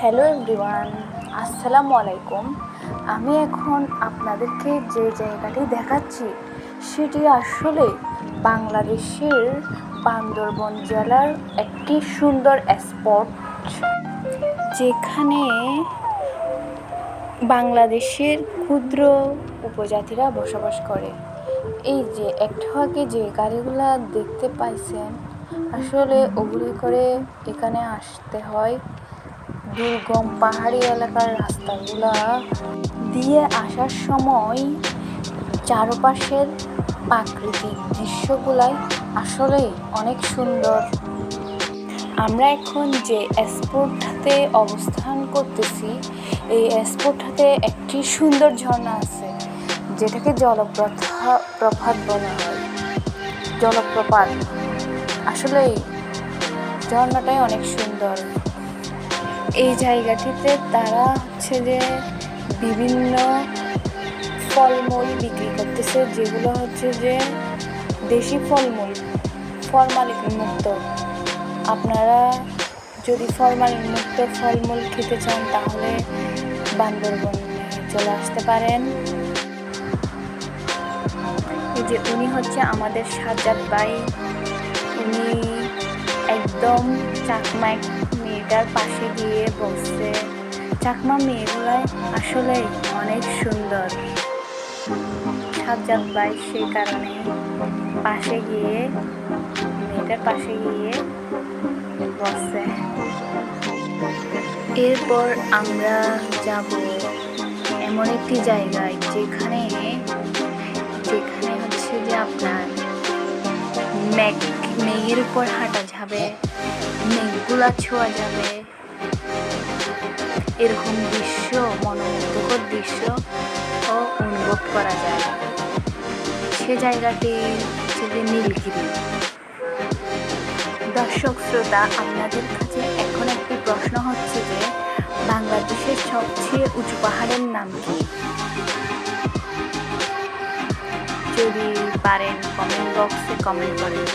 Hello everyone, আসসালামু আলাইকুম। আমি এখন আপনাদেরকে যে জায়গাটি দেখাচ্ছি সেটি আসলে বাংলাদেশের বান্দরবন জেলার একটি সুন্দর স্পট, যেখানে বাংলাদেশের ক্ষুদ্র উপজাতিরা বসবাস করে। এই যে একটু আগে যে গাড়িগুলা দেখতে পাইছেন, আসলে ওগুলি করে এখানে আসতে হয়। দুর্গম পাহাড়ি এলাকার রাস্তাগুলা দিয়ে আসার সময় চারপাশের প্রাকৃতিক দৃশ্যগুলাই আসলেই অনেক সুন্দর। আমরা এখন যে স্পটটাতে অবস্থান করতেছি, এই স্পটটাতে একটি সুন্দর ঝর্ণা আছে, যেটাকে জলপ্রপাত বলা হয়। জলপ্রপাত আসলেই ঝর্ণাটাই অনেক সুন্দর। এই জায়গাটিতে তারা যে বিভিন্ন ফলমূল বিক্রি করতেছে, যেগুলো যে দেশি ফলমূল, ফরমালিন মুক্ত। আপনারা যদি ফরমালিন মুক্ত ফলমূল খেতে চান তাহলে বান্দরবনে চলে আসতে পারেন। এই যে উনি আমাদের সাজ্জাদ ভাই, উনি একদম চাকমা মেয়েটার পাশে গিয়ে বসছে। চাকমা মেয়েগুলাই আসলে অনেক সুন্দর। সাজ্জাদ ভাই সেই কারণে মেয়েটার পাশে গিয়ে বসছে। এরপর আমরা যাব এমন একটি জায়গায় যেখানে যে আপনার মেঘের উপর হাঁটা যাবে, মেঘগুলা ছোঁয়া যাবে, এরকম দৃশ্য, মনোমুগ্ধকর দৃশ্য ও অনুভব করা যায়। সে জায়গাটি যে নীলগিরি। দর্শক শ্রোতা, আপনাদের কাছে এখন একটি প্রশ্ন হচ্ছে যে বাংলাদেশের সবচেয়ে উঁচু পাহাড়ের নাম কি? যদি পারেন কমেন্ট বক্সে কমেন্ট করেন।